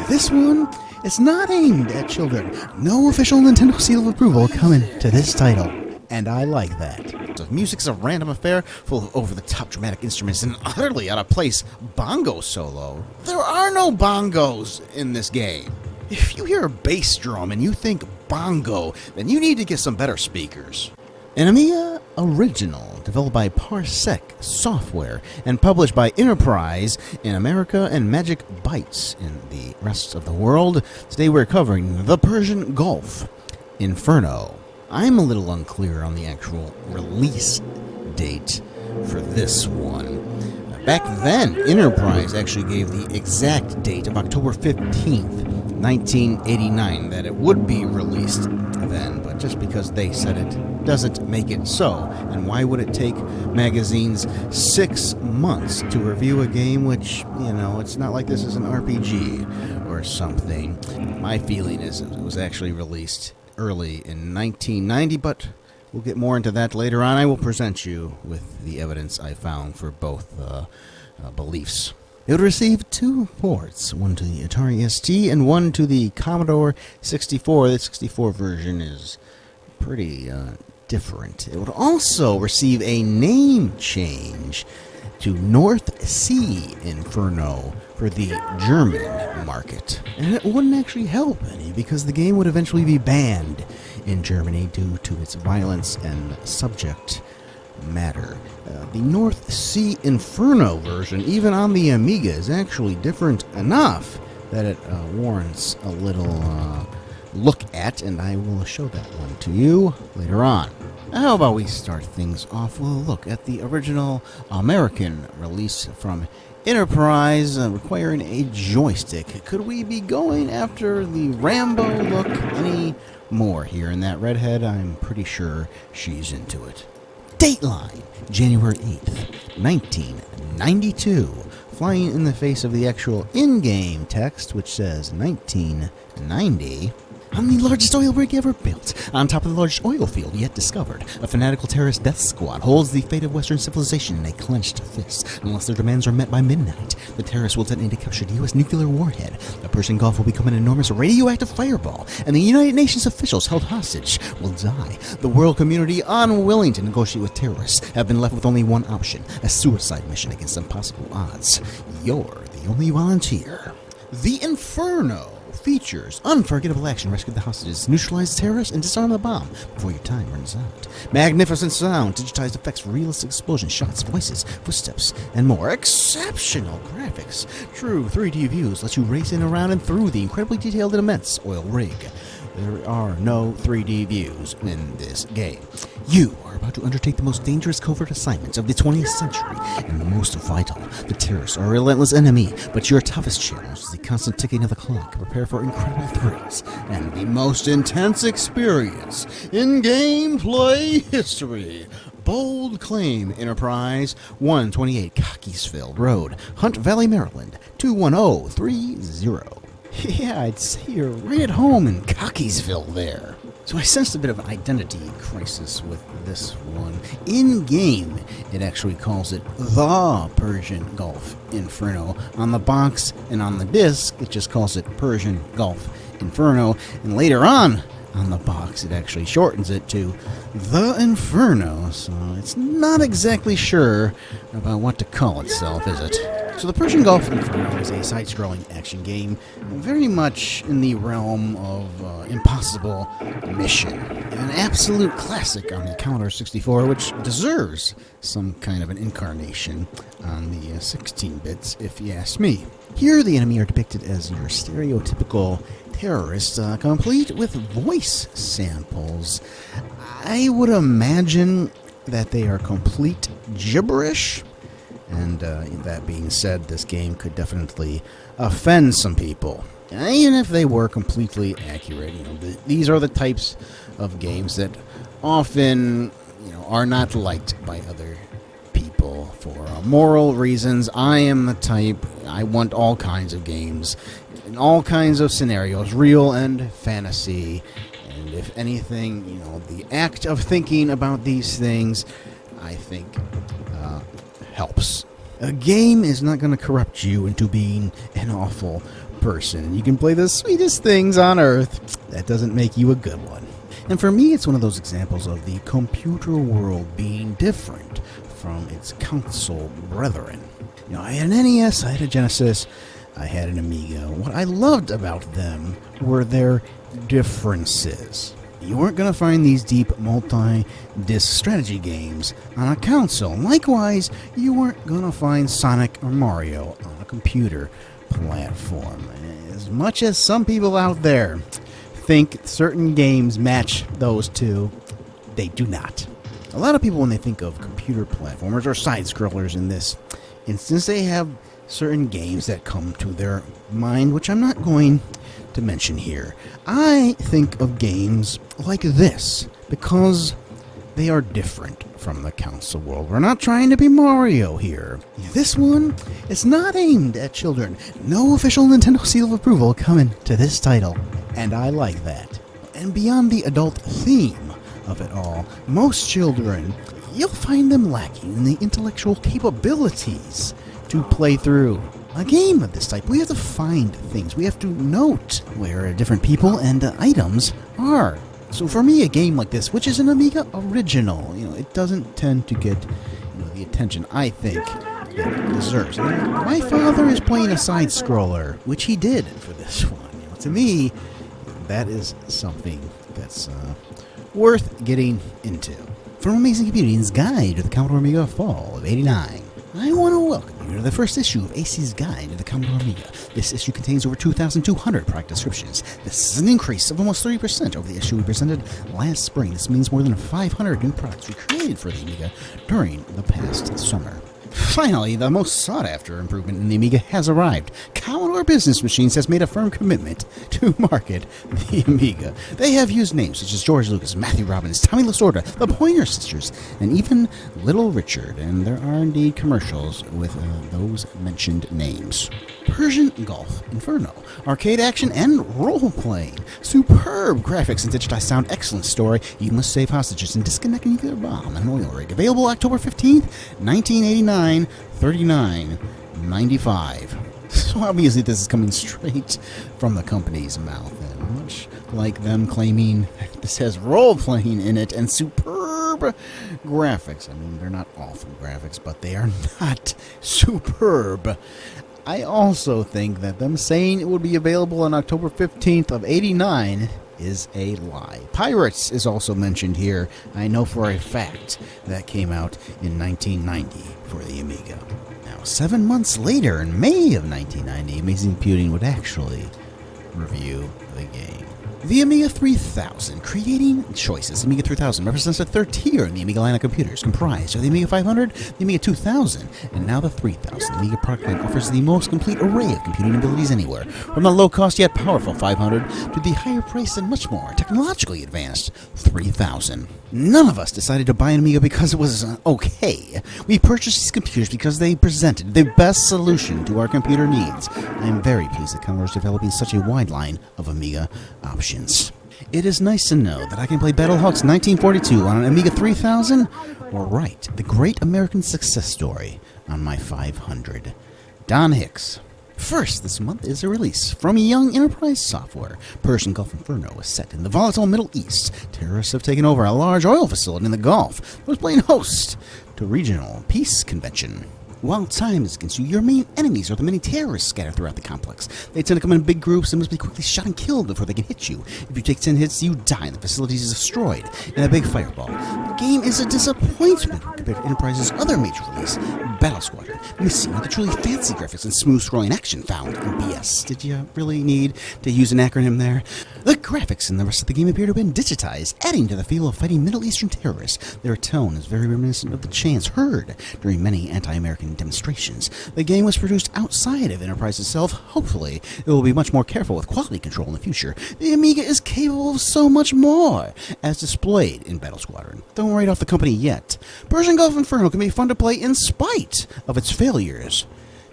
this one, it's not aimed at children. No official Nintendo seal of approval coming to this title. And I like that. The music's a random affair full of over-the-top dramatic instruments and utterly out-of-place bongo solo. There are no bongos in this game. If you hear a bass drum and you think bongo, then you need to get some better speakers. An Amiga original developed by Parsec Software and published by Innerprise in America and Magic Bytes in the rest of the world. Today we're covering the Persian Gulf Inferno. I'm a little unclear on the actual release date for this one. Back then, Innerprise actually gave the exact date of October 15th, 1989, that it would be released then, but just because they said it doesn't make it so. And why would it take magazines 6 months to review a game which, it's not like this is an RPG or something. My feeling is it was actually released early in 1990, but we'll get more into that later on. I will present you with the evidence I found for both beliefs. It would receive 2 ports, one to the Atari ST and one to the Commodore 64. The 64 version is pretty different. It would also receive a name change to North Sea Inferno for the German market. And it wouldn't actually help any because the game would eventually be banned in Germany due to its violence and subject matter. The North Sea Inferno version, even on the Amiga, is actually different enough that it warrants a little look at, and I will show that one to you later on. How about we start things off with a look at the original American release from Innerprise, requiring a joystick. Could we be going after the Rambo look any more here in that redhead? I'm pretty sure she's into it. Dateline, January 8th, 1992. Flying in the face of the actual in-game text, which says 1990. On the largest oil rig ever built, on top of the largest oil field yet discovered, a fanatical terrorist death squad holds the fate of Western civilization in a clenched fist. Unless their demands are met by midnight, the terrorists will detonate a captured U.S. nuclear warhead. The Persian Gulf will become an enormous radioactive fireball, and the United Nations officials held hostage will die. The world community, unwilling to negotiate with terrorists, have been left with only one option: a suicide mission against impossible odds. You're the only volunteer. The Inferno features unforgettable action, rescue the hostages, neutralize the terrorists, and disarm the bomb before your time runs out. Magnificent sound, digitized effects, realistic explosions, shots, voices, footsteps, and more. Exceptional graphics. True 3D views let you race in, around, and through the incredibly detailed and immense oil rig. There are no 3D views in this game. You are about to undertake the most dangerous covert assignments of the 20th century, and the most vital. The terrorists are a relentless enemy, but your toughest challenge is the constant ticking of the clock. Prepare for incredible thrills and the most intense experience in gameplay history. Bold claim, Innerprise, 128 Cockeysville Road, Hunt Valley, Maryland, 21030. Yeah, I'd say you're right at home in Cockeysville there. So I sensed a bit of an identity crisis with this one. In-game, it actually calls it the Persian Gulf Inferno. On the box and on the disc, it just calls it Persian Gulf Inferno. And later on the box, it actually shortens it to the Inferno. So it's not exactly sure about what to call itself, is it? So the Persian Gulf Inferno is a side-scrolling action game, very much in the realm of Impossible Mission. An absolute classic on the Commodore 64, which deserves some kind of an incarnation on the 16 bits, if you ask me. Here, the enemy are depicted as your stereotypical terrorists, complete with voice samples. I would imagine that they are complete gibberish. And that being said, this game could definitely offend some people, even if they were completely accurate. These are the types of games that often, are not liked by other people for moral reasons. I am the type, I want all kinds of games in all kinds of scenarios, real and fantasy. And if anything, the act of thinking about these things, I think, helps. A game is not going to corrupt you into being an awful person and you can play the sweetest things on earth, that doesn't make you a good one. And for me, it's one of those examples of the computer world being different from its console brethren. You know, I had an NES, I had a Genesis, I had an Amiga. What I loved about them were their differences. You weren't going to find these deep multi-disc strategy games on a console. Likewise, you weren't going to find Sonic or Mario on a computer platform. As much as some people out there think certain games match those two, they do not. A lot of people, when they think of computer platformers or side-scrollers in this instance, they have certain games that come to their mind, which I'm not going to mention here. I think of games like this because they are different from the console world. We're not trying to be Mario here. This one is not aimed at children. No official Nintendo seal of approval coming to this title, and I like that. And beyond the adult theme of it all, most children, you'll find them lacking in the intellectual capabilities to play through a game of this type. We have to find things. We have to note where different people and items are. So for me, a game like this, which is an Amiga original, it doesn't tend to get the attention I think it deserves. And my father is playing a side-scroller, which he did for this one. To me, that is something that's worth getting into. From Amazing Computing's Guide to the Commodore Amiga Fall of '89, I want to welcome you to the first issue of AC's Guide to the Commodore Amiga. This issue contains over 2,200 product descriptions. This is an increase of almost 30% over the issue we presented last spring. This means more than 500 new products were created for the Amiga during the past summer. Finally, the most sought-after improvement in the Amiga has arrived. Commodore Business Machines has made a firm commitment to market the Amiga. They have used names such as George Lucas, Matthew Robbins, Tommy Lasorda, the Pointer Sisters, and even Little Richard, and there are indeed commercials with those mentioned names. Persian Gulf Inferno, arcade action and role-playing, superb graphics and digitized sound, excellent story. You must save hostages and disconnect a nuclear bomb and an oil rig. Available October 15th, 1989, $39.95. So obviously this is coming straight from the company's mouth, and much like them claiming this has role-playing in it and superb graphics. I mean, they're not awful graphics, but they are not superb. I also think that them saying it would be available on October 15th of '89 is a lie. Pirates is also mentioned here. I know for a fact that came out in 1990 for the Amiga. Now, 7 months later, in May of 1990, Amazing Computing would actually review the game. The Amiga 3000, creating choices. The Amiga 3000 represents a third tier in the Amiga line of computers, comprised of the Amiga 500, the Amiga 2000, and now the 3000. The Amiga product line offers the most complete array of computing abilities anywhere, from the low-cost yet powerful 500 to the higher-priced and much more technologically advanced 3000. None of us decided to buy an Amiga because it was okay. We purchased these computers because they presented the best solution to our computer needs. I am very pleased that Commodore is developing such a wide line of Amiga options. It is nice to know that I can play Battlehawk's 1942 on an Amiga 3000, or write the great American success story on my 500. Don Hicks. First this month is a release from young Innerprise Software. Persian Gulf Inferno is set in the volatile Middle East. Terrorists have taken over a large oil facility in the Gulf that was playing host to a regional peace convention. While time is against you, your main enemies are the many terrorists scattered throughout the complex. They tend to come in big groups and must be quickly shot and killed before they can hit you. If you take 10 hits, you die and the facility is destroyed in a big fireball. The game is a disappointment compared to Enterprise's other major release, Battle Squadron, missing the truly fancy graphics and smooth scrolling action found in BS. Did you really need to use an acronym there? The graphics in the rest of the game appear to have been digitized, adding to the feel of fighting Middle Eastern terrorists. Their tone is very reminiscent of the chants heard during many anti-American demonstrations. The game was produced outside of Enterprise itself. Hopefully, it will be much more careful with quality control in the future. The Amiga is capable of so much more, as displayed in Battle Squadron. Don't write off the company yet. Persian Gulf Inferno can be fun to play in spite of its failures.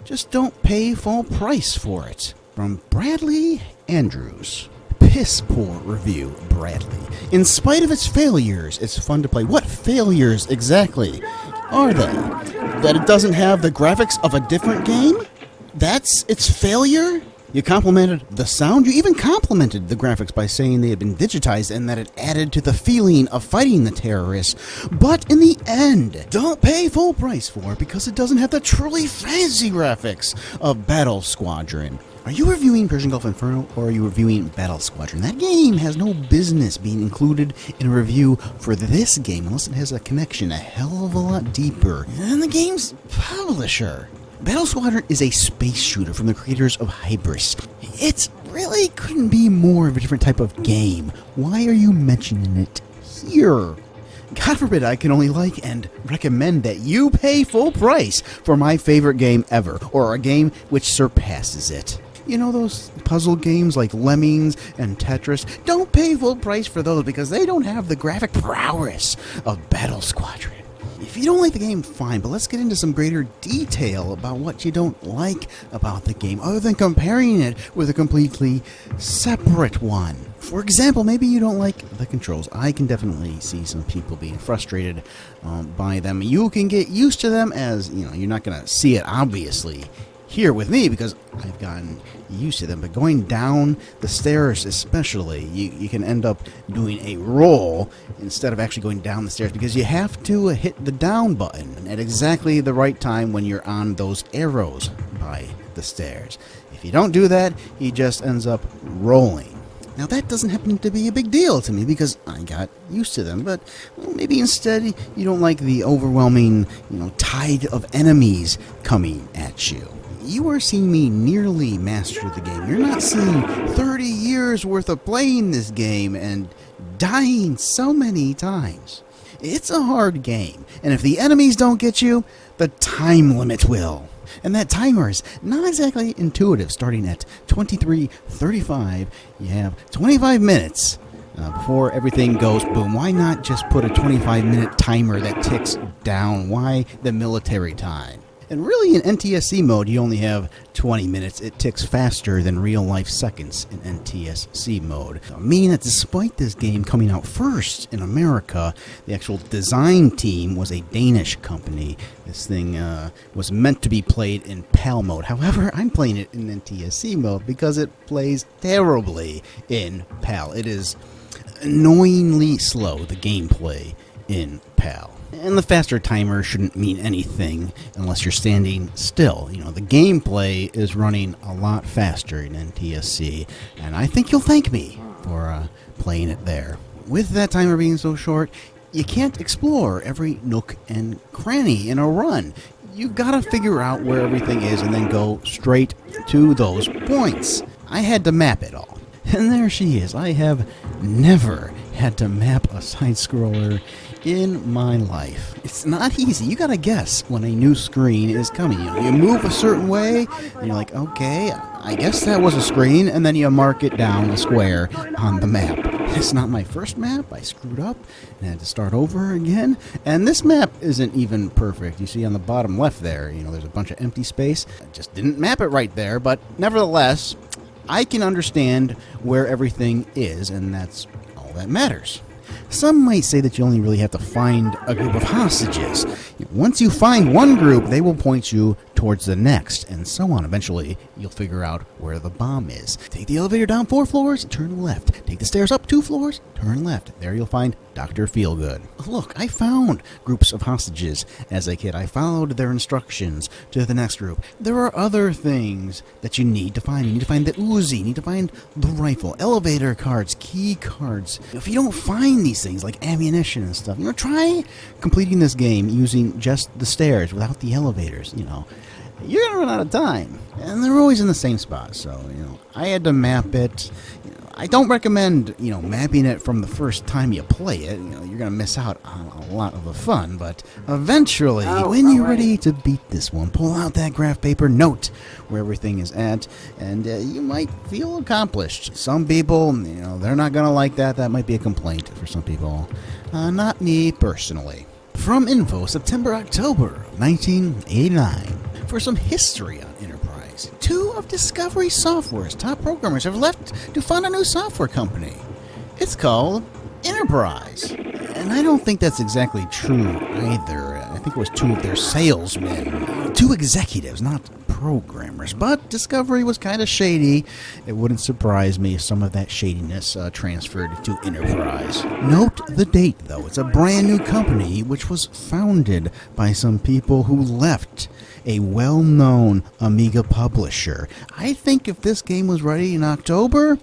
Just don't pay full price for it. From Bradley Andrews. Piss poor review, Bradley. In spite of its failures, it's fun to play. What failures exactly are they? That it doesn't have the graphics of a different game? That's its failure? You complimented the sound. You even complimented the graphics by saying they had been digitized and that it added to the feeling of fighting the terrorists. But in the end, don't pay full price for it because it doesn't have the truly fancy graphics of Battle Squadron. Are you reviewing Persian Gulf Inferno or are you reviewing Battle Squadron? That game has no business being included in a review for this game unless it has a connection a hell of a lot deeper than the game's publisher. Battle Squadron is a space shooter from the creators of Hybris. It really couldn't be more of a different type of game. Why are you mentioning it here? God forbid I can only like and recommend that you pay full price for my favorite game ever, or a game which surpasses it. You know those puzzle games like Lemmings and Tetris? Don't pay full price for those because they don't have the graphic prowess of Battle Squadron. If you don't like the game, fine, but let's get into some greater detail about what you don't like about the game, other than comparing it with a completely separate one. For example, maybe you don't like the controls. I can definitely see some people being frustrated by them. You can get used to them, as you know, you're not going to see it obviously here with me because I've gotten used to them, but going down the stairs especially, you can end up doing a roll instead of actually going down the stairs because you have to hit the down button at exactly the right time when you're on those arrows by the stairs. If you don't do that, he just ends up rolling. Now that doesn't happen to be a big deal to me because I got used to them, but maybe instead you don't like the overwhelming, tide of enemies coming at you. You are seeing me nearly master the game. You're not seeing 30 years worth of playing this game and dying so many times. It's a hard game, and if the enemies don't get you, the time limit will. And that timer is not exactly intuitive. Starting at 23:35, you have 25 minutes before everything goes boom. Why not just put a 25-minute timer that ticks down? Why the military time? And really, in NTSC mode, you only have 20 minutes. It ticks faster than real-life seconds in NTSC mode. Meaning that despite this game coming out first in America, the actual design team was a Danish company. This thing was meant to be played in PAL mode. However, I'm playing it in NTSC mode because it plays terribly in PAL. It is annoyingly slow, the gameplay in PAL. And the faster timer shouldn't mean anything unless you're standing still. The gameplay is running a lot faster in NTSC, and I think you'll thank me for playing it there. With that timer being so short, you can't explore every nook and cranny in a run. You've got to figure out where everything is and then go straight to those points. I had to map it all. And there she is. I have never had to map a side-scroller in my life. It's not easy. You gotta guess when a new screen is coming. You move a certain way, and you're like, okay, I guess that was a screen, and then you mark it down a square on the map. It's not my first map. I screwed up and had to start over again. And this map isn't even perfect. You see on the bottom left there, there's a bunch of empty space. I just didn't map it right there, but nevertheless, I can understand where everything is, and that's all that matters. Some might say that you only really have to find a group of hostages. Once you find one group, they will point you towards the next, and so on. Eventually, you'll figure out where the bomb is. Take the elevator down 4 floors, turn left. Take the stairs up 2 floors, turn left. There you'll find Dr. Feelgood. Look, I found groups of hostages as a kid. I followed their instructions to the next group. There are other things that you need to find. You need to find the Uzi. You need to find the rifle, elevator cards, key cards. If you don't find these things, like ammunition and stuff, try completing this game using just the stairs without the elevators, You're going to run out of time. And they're always in the same spot. So, I had to map it. I don't recommend, mapping it from the first time you play it. You're going to miss out on a lot of the fun. But eventually, when you're ready to beat this one, pull out that graph paper, note where everything is at, and you might feel accomplished. Some people, they're not going to like that. That might be a complaint for some people. Not me personally. From Info, September-October of 1989. For some history on Innerprise, 2 of Discovery Software's top programmers have left to found a new software company. It's called Innerprise. And I don't think that's exactly true either. I think it was 2 of their salesmen. 2 executives, not programmers, but Discovery was kind of shady. It wouldn't surprise me if some of that shadiness transferred to Enterprise. Note the date, though. It's a brand new company which was founded by some people who left a well-known Amiga publisher. I think if this game was ready in October,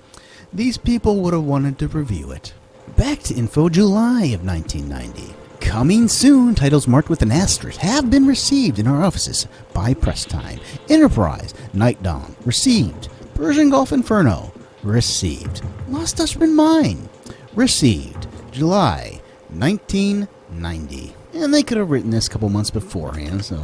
these people would have wanted to review it. Back to info, July of 1990. Coming soon, titles marked with an asterisk have been received in our offices by press time. Enterprise, Night Dawn, received. Persian Gulf Inferno, received. Lost Dustman Mine, received. July 1990. And they could have written this a couple months beforehand, so,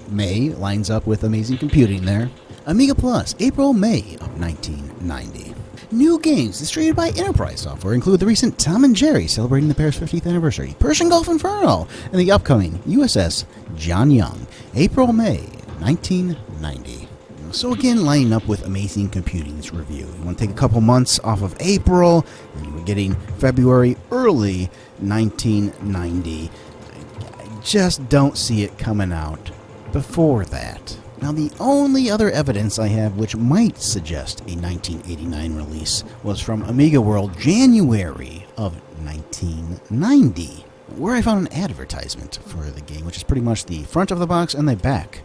May lines up with Amazing Computing there. Amiga Plus, April, May of 1990. New games distributed by Innerprise Software include the recent Tom and Jerry celebrating the pair's 50th anniversary, Persian Gulf Inferno, and the upcoming USS John Young, April, May 1990. So again, lining up with Amazing Computing's review. You want to take a couple months off of April, and you were getting February, early 1990. I just don't see it coming out before that. Now, the only other evidence I have which might suggest a 1989 release was from Amiga World, January of 1990, where I found an advertisement for the game, which is pretty much the front of the box and the back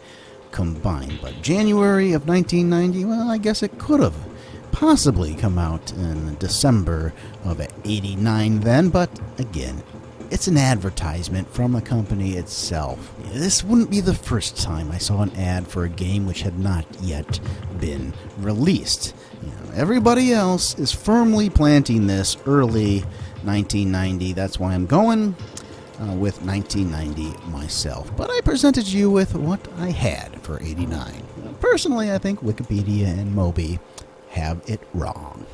combined. But January of 1990, well, I guess it could have possibly come out in December of 89 then, but again, it's an advertisement from the company itself. This wouldn't be the first time I saw an ad for a game which had not yet been released. Everybody else is firmly planting this early 1990. That's why I'm going with 1990 myself. But I presented you with what I had for 89. Personally, I think Wikipedia and Moby have it wrong.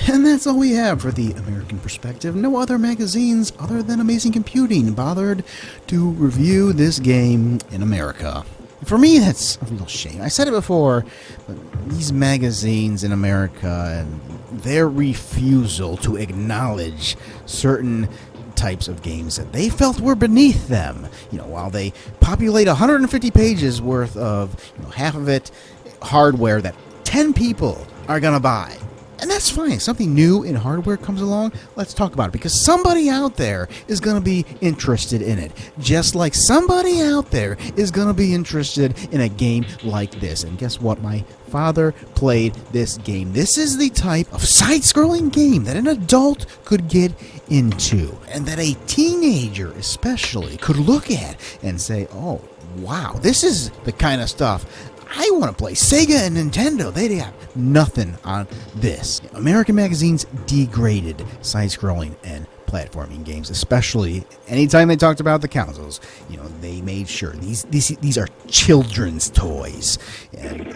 And that's all we have for the American perspective. No other magazines other than Amazing Computing bothered to review this game in America. For me, that's a real shame. I said it before, but these magazines in America and their refusal to acknowledge certain types of games that they felt were beneath them. While they populate 150 pages worth of, half of it hardware that 10 people are going to buy. And that's fine. Something new in hardware comes along, let's talk about it. Because somebody out there is going to be interested in it. Just like somebody out there is going to be interested in a game like this. And guess what? My father played this game. This is the type of side-scrolling game that an adult could get into. And that a teenager especially could look at and say, oh, wow, this is the kind of stuff I want to play. Sega and Nintendo, they have nothing on this. American magazines degraded side-scrolling and platforming games, especially anytime they talked about the consoles. They made sure these are children's toys. And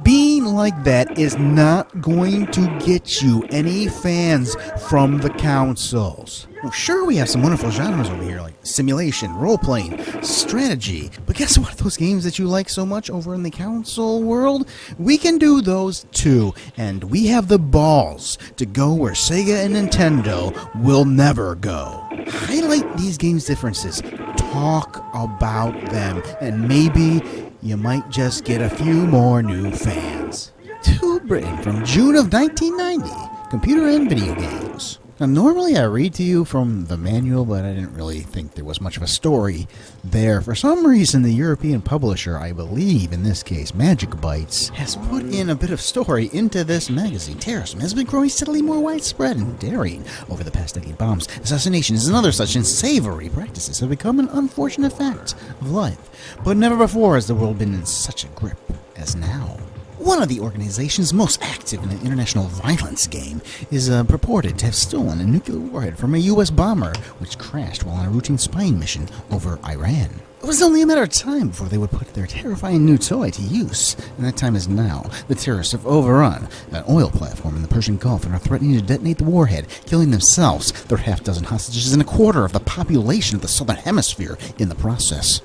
being like that is not going to get you any fans from the consoles. Well, sure, we have some wonderful genres over here, like simulation, role-playing, strategy. But guess what? Those games that you like so much over in the console world, we can do those too. And we have the balls to go where Sega and Nintendo will never go. Highlight these games' differences. Talk about them. And maybe you might just get a few more new fans. To Britain from June of 1990, Computer and Video Games. Now, normally I read to you from the manual, but I didn't really think there was much of a story there. For some reason, the European publisher, I believe in this case Magic Bytes, has put in a bit of story into this magazine. Terrorism has been growing steadily more widespread and daring over the past decade. Bombs, assassinations, and other such unsavory practices have become an unfortunate fact of life. But never before has the world been in such a grip as now. One of the organizations most active in an international violence game is purported to have stolen a nuclear warhead from a U.S. bomber, which crashed while on a routine spying mission over Iran. It was only a matter of time before they would put their terrifying new toy to use, and that time is now. The terrorists have overrun an oil platform in the Persian Gulf and are threatening to detonate the warhead, killing themselves, their half-dozen hostages, and a quarter of the population of the Southern Hemisphere in the process.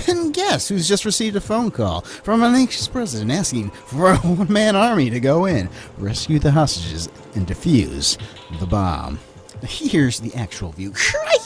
And guess who's just received a phone call from an anxious president asking for a one-man army to go in, rescue the hostages, and defuse the bomb. Here's the actual view. Crikey!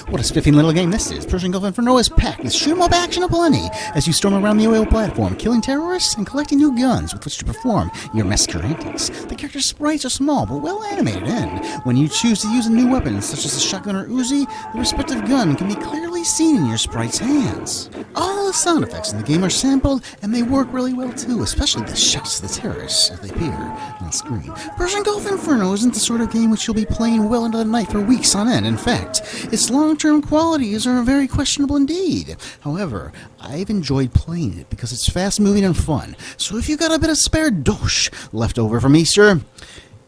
What a spiffy little game this is. Persian Gulf Inferno is packed with shoot-'em-up action aplenty as you storm around the oil platform, killing terrorists and collecting new guns with which to perform your massacre antics. The character's sprites are small but well animated, and when you choose to use a new weapon, such as a shotgun or Uzi, the respective gun can be clearly seen in your sprite's hands. All the sound effects in the game are sampled, and they work really well too, especially the shots of the terrorists as they appear on screen. Persian Gulf Inferno isn't the sort of game which you'll be playing well into the night for weeks on end. In fact, its long-term qualities are very questionable indeed. However, I've enjoyed playing it because it's fast-moving and fun, so if you got a bit of spare dosh left over from Easter,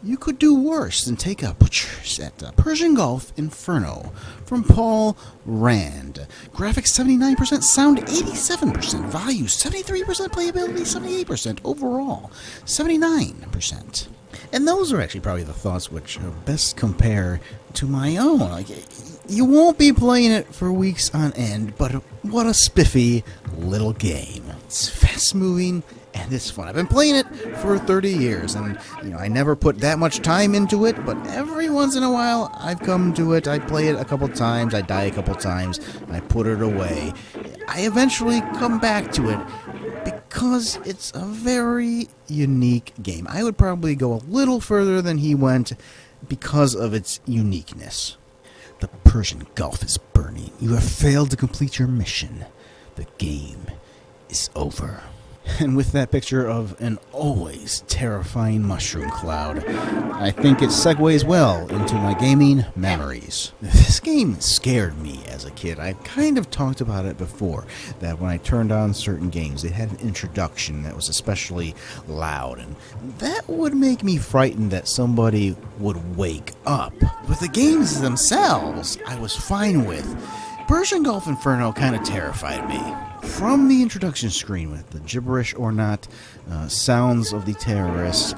you could do worse than take a butcher's at Persian Gulf Inferno from Paul Rand. Graphics 79%, sound 87%, value 73%, playability 78%, overall 79%. And those are actually probably the thoughts which best compare to my own. Like, you won't be playing it for weeks on end, but what a spiffy little game. It's fast-moving and it's fun. I've been playing it for 30 years, and I never put that much time into it, but every once in a while I've come to it. I play it a couple times, I die a couple times, I put it away. I eventually come back to it because it's a very unique game. I would probably go a little further than he went because of its uniqueness. The Persian Gulf is burning. You have failed to complete your mission. The game is over. And with that picture of an always terrifying mushroom cloud, I think it segues well into my gaming memories. This game scared me as a kid. I kind of talked about it before, that when I turned on certain games, they had an introduction that was especially loud, and that would make me frightened that somebody would wake up. But the games themselves, I was fine with. Persian Gulf Inferno kind of terrified me. From the introduction screen with the gibberish or not sounds of the terrorists,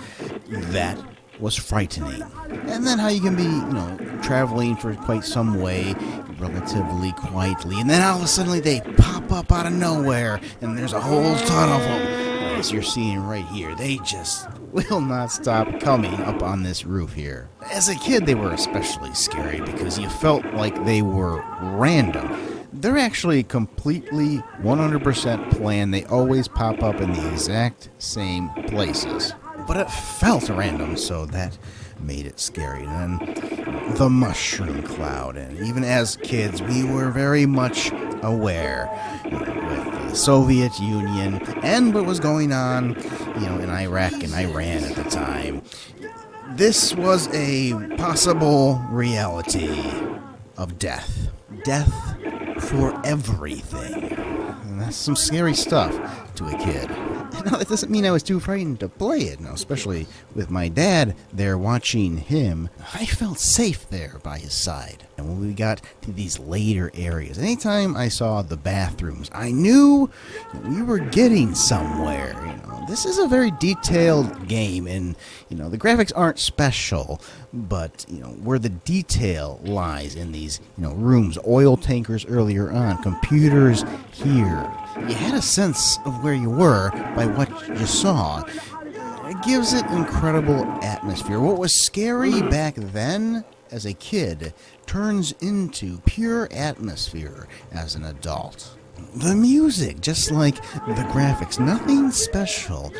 that was frightening. And then how you can be, traveling for quite some way relatively quietly, and then all of a sudden they pop up out of nowhere, and there's a whole ton of them, as you're seeing right here. They just will not stop coming up on this roof here. As a kid, they were especially scary because you felt like they were random. They're actually completely 100% planned. They always pop up in the exact same places. But it felt random, so that made it scary. And then the mushroom cloud. And even as kids, we were very much aware with the Soviet Union and what was going on, in Iraq and Iran at the time. This was a possible reality of death. Death for everything. And that's some scary stuff to a kid. Now, that doesn't mean I was too frightened to play it, especially with my dad there watching him. I felt safe there by his side. And when we got to these later areas, anytime I saw the bathrooms, I knew we were getting somewhere. This is a very detailed game, and the graphics aren't special, but where the detail lies in these rooms, oil tankers earlier on, computers here. You had a sense of where you were by what you saw. It gives it incredible atmosphere. What was scary back then as a kid turns into pure atmosphere as an adult. The music, just like the graphics, nothing special,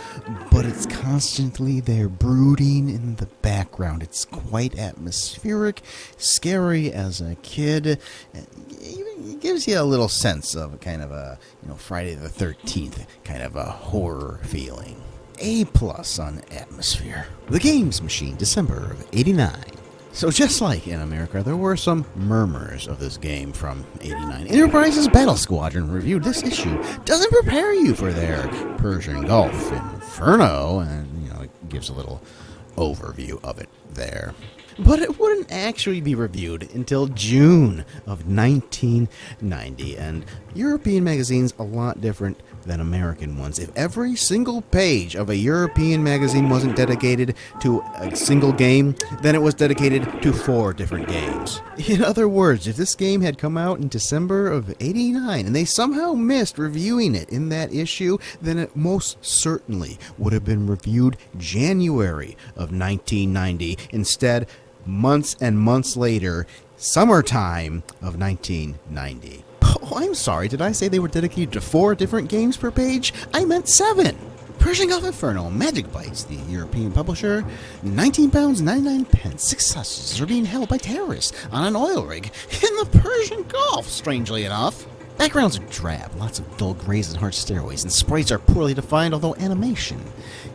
but it's constantly there brooding in the background. It's quite atmospheric, scary as a kid. It gives you a little sense of kind of a, Friday the 13th kind of a horror feeling. A+ on atmosphere. The Games Machine, December of '89. So just like in America, there were some murmurs of this game from '89. Innerprise's Battle Squadron reviewed this issue. Doesn't prepare you for their Persian Gulf Inferno, and it gives a little overview of it there. But it wouldn't actually be reviewed until June of 1990, and European magazines a lot different than American ones. If every single page of a European magazine wasn't dedicated to a single game, then it was dedicated to 4 different games. In other words, if this game had come out in December of '89 and they somehow missed reviewing it in that issue, then it most certainly would have been reviewed January of 1990. Instead, months and months later, summertime of 1990. Oh, I'm sorry, did I say they were dedicated to 4 different games per page? I meant 7! Persian Gulf Inferno, Magic Bytes, the European publisher, £19.99. 6 hostages are being held by terrorists on an oil rig in the Persian Gulf, strangely enough. Backgrounds are drab, lots of dull grays and hard stairways, and sprites are poorly defined, although animation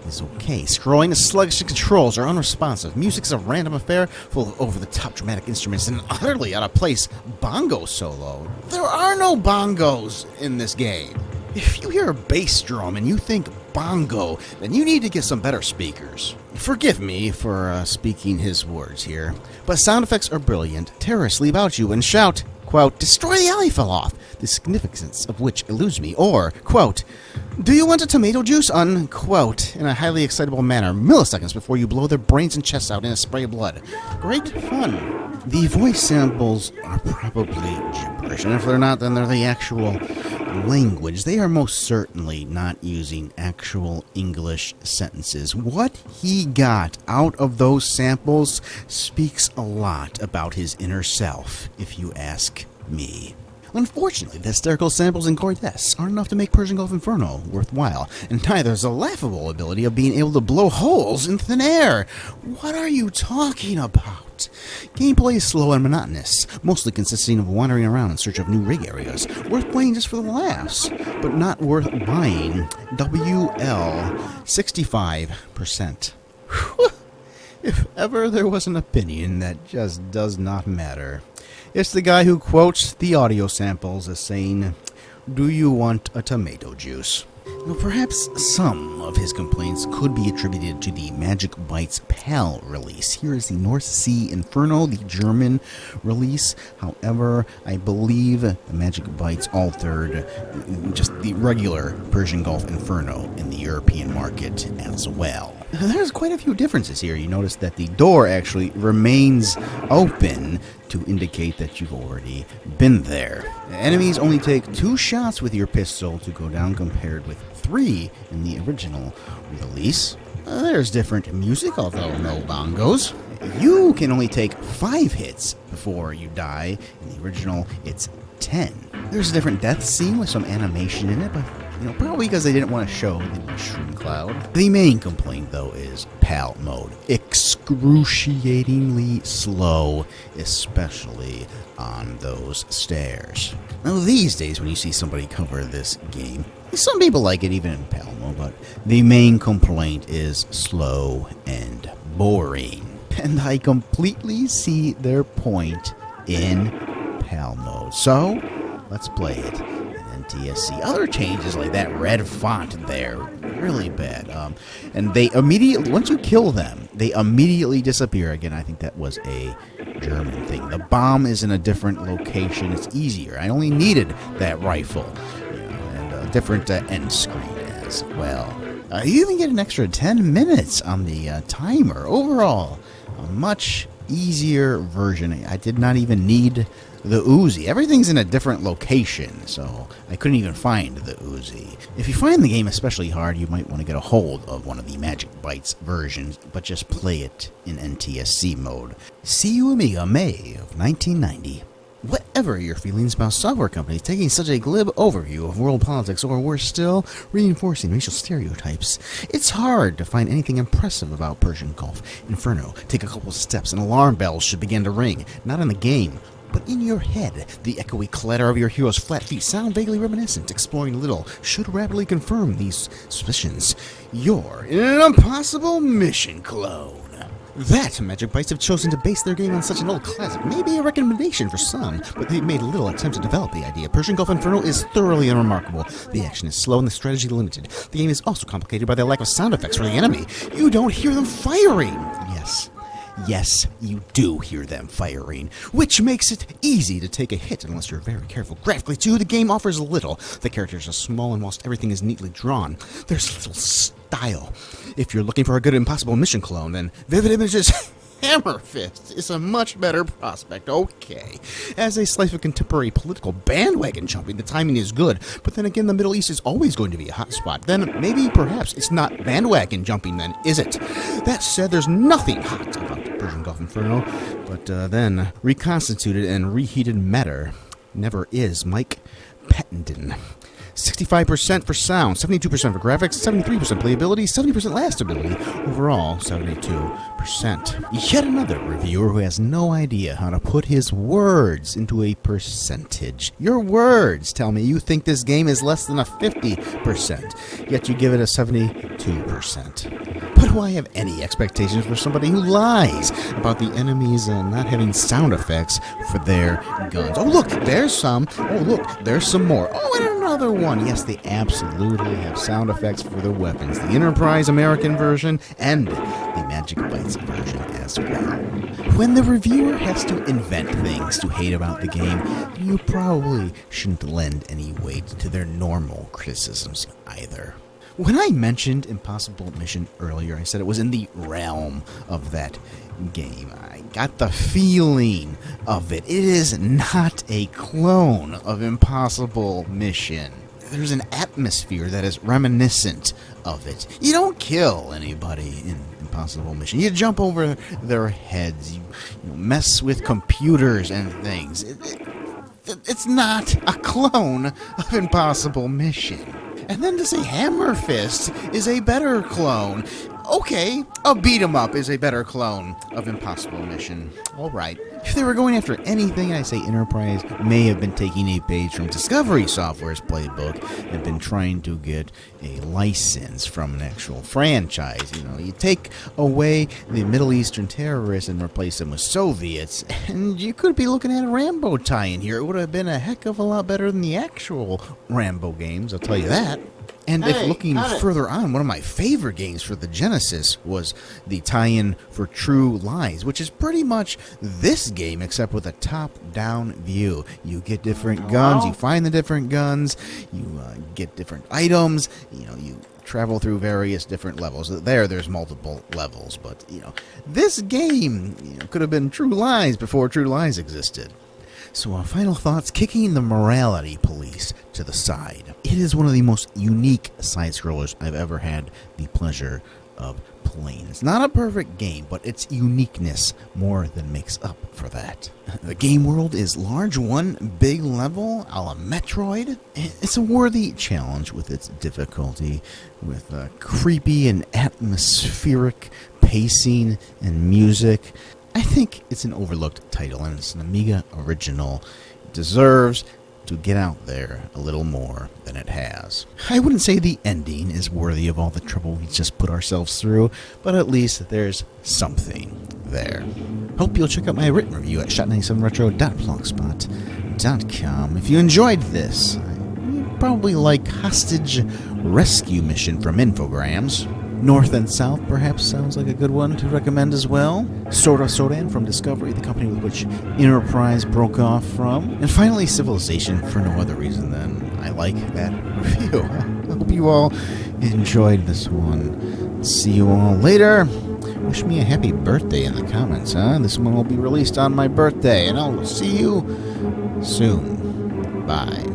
is okay. Scrolling is sluggish and controls are unresponsive. Music's a random affair full of over-the-top dramatic instruments and utterly out-of-place bongo solo. There are no bongos in this game. If you hear a bass drum and you think bongo, then you need to get some better speakers. Forgive me for speaking his words here, but sound effects are brilliant. Terrorists leap out you and shout, quote, "Destroy the alley fell off," the significance of which eludes me, or, quote, "Do you want a tomato juice?" unquote, in a highly excitable manner, milliseconds before you blow their brains and chests out in a spray of blood. Great fun. The voice samples are probably gibberish, and if they're not, then they're the actual language. They are most certainly not using actual English sentences. What he got out of those samples speaks a lot about his inner self, if you ask me. Unfortunately, the hysterical samples and gory deaths aren't enough to make Persian Gulf Inferno worthwhile, and neither is the laughable ability of being able to blow holes in thin air. What are you talking about? Gameplay is slow and monotonous, mostly consisting of wandering around in search of new rig areas, worth playing just for the laughs, but not worth buying. WL 65%. If ever there was an opinion that just does not matter, it's the guy who quotes the audio samples as saying, "Do you want a tomato juice?" Now, perhaps some of his complaints could be attributed to the Magic Bytes PAL release. Here is the North Sea Inferno, the German release. However, I believe the Magic Bytes altered just the regular Persian Gulf Inferno in the European market as well. There's quite a few differences here. You notice that the door actually remains open to indicate that you've already been there. Enemies only take 2 shots with your pistol to go down, compared with 3 in the original release. There's different music, although no bongos. You can only take 5 hits before you die. In the original, it's 10. There's a different death scene with some animation in it, but probably because they didn't want to show the mushroom cloud. The main complaint, though, is PAL mode. Excruciatingly slow, especially on those stairs. Now, these days, when you see somebody cover this game, some people like it even in PAL mode, but the main complaint is slow and boring. And I completely see their point in PAL mode. So, let's play it. NTSC. Other changes like that red font there, really bad. And they immediately, once you kill them, they immediately disappear again. I think that was a German thing. The bomb is in a different location. It's easier. I only needed that rifle, and a different end screen as well. You even get an extra 10 minutes on the timer. Overall, a much easier version. I did not even need the Uzi. Everything's in a different location, so I couldn't even find the Uzi. If you find the game especially hard, you might want to get a hold of one of the Magic Bytes versions, but just play it in NTSC mode. See you, Amiga, May of 1990. Whatever your feelings about software companies taking such a glib overview of world politics, or worse still, reinforcing racial stereotypes, it's hard to find anything impressive about Persian Gulf Inferno. Take a couple steps and alarm bells should begin to ring, not in the game, but in your head. The echoey clatter of your hero's flat feet sound vaguely reminiscent. Exploring a little should rapidly confirm these suspicions. You're in an impossible mission clone. That Magic Bytes have chosen to base their game on such an old classic may be a recommendation for some, but they've made little attempt to develop the idea. Persian Gulf Inferno is thoroughly unremarkable. The action is slow and the strategy limited. The game is also complicated by the lack of sound effects for the enemy. You don't hear them firing. Yes, you do hear them firing, which makes it easy to take a hit unless you're very careful. Graphically, too, the game offers little. The characters are small, and whilst everything is neatly drawn, there's little style. If you're looking for a good Impossible Mission clone, then Vivid Images' Hammer Fist is a much better prospect. Okay. As a slice of contemporary political bandwagon jumping, the timing is good, but then again, the Middle East is always going to be a hot spot. Then maybe, perhaps, it's not bandwagon jumping then, is it? That said, there's nothing hot about Persian Gulf Inferno, but then reconstituted and reheated matter. Never is Mike Pettenden. 65% for sound, 72% for graphics, 73% playability, 70% last stability. Overall, 72%. Yet another reviewer who has no idea how to put his words into a percentage. Your words tell me you think this game is less than a 50%, yet you give it a 72%. But do I have any expectations for somebody who lies about the enemies not having sound effects for their guns? Oh, look, there's some. Oh, look, there's some more. Oh, and another one. Yes, they absolutely have sound effects for their weapons. The Innerprise American version and the Magic Bytes version as well. When the reviewer has to invent things to hate about the game, you probably shouldn't lend any weight to their normal criticisms either. When I mentioned Impossible Mission earlier, I said it was in the realm of that game. I got the feeling of it. It is not a clone of Impossible Mission. There's an atmosphere that is reminiscent of it. You don't kill anybody in Impossible Mission. You jump over their heads. You mess with computers and things. It's not a clone of Impossible Mission. And then to say Hammer Fist is a better clone. Okay, a beat-em-up is a better clone of Impossible Mission. All right. If they were going after anything, I say Innerprise may have been taking a page from Discovery Software's playbook and been trying to get a license from an actual franchise. You take away the Middle Eastern terrorists and replace them with Soviets, and you could be looking at a Rambo tie-in here. It would have been a heck of a lot better than the actual Rambo games, I'll tell you that. And if looking further on, one of my favorite games for the Genesis was the tie-in for True Lies, which is pretty much this game except with a top-down view. You get different guns, you find the different guns, you get different items, you travel through various different levels. There's multiple levels, but this game could have been True Lies before True Lies existed. So final thoughts, kicking the morality police to the side. It is one of the most unique side-scrollers I've ever had the pleasure of playing. It's not a perfect game, but its uniqueness more than makes up for that. The game world is large, one big level, a la Metroid. It's a worthy challenge with its difficulty, with creepy and atmospheric pacing and music. I think it's an overlooked title, and it's an Amiga original. It deserves to get out there a little more than it has. I wouldn't say the ending is worthy of all the trouble we just put ourselves through, but at least there's something there. Hope you'll check out my written review at shot97retro.blogspot.com. If you enjoyed this, you'd probably like Hostage Rescue Mission from Infogrames. North and South perhaps sounds like a good one to recommend as well. Sorta Sodan from Discovery, the company with which Innerprise broke off from. And finally, Civilization, for no other reason than I like that review. I hope you all enjoyed this one. See you all later. Wish me a happy birthday in the comments, huh? This one will be released on my birthday, and I'll see you soon. Bye.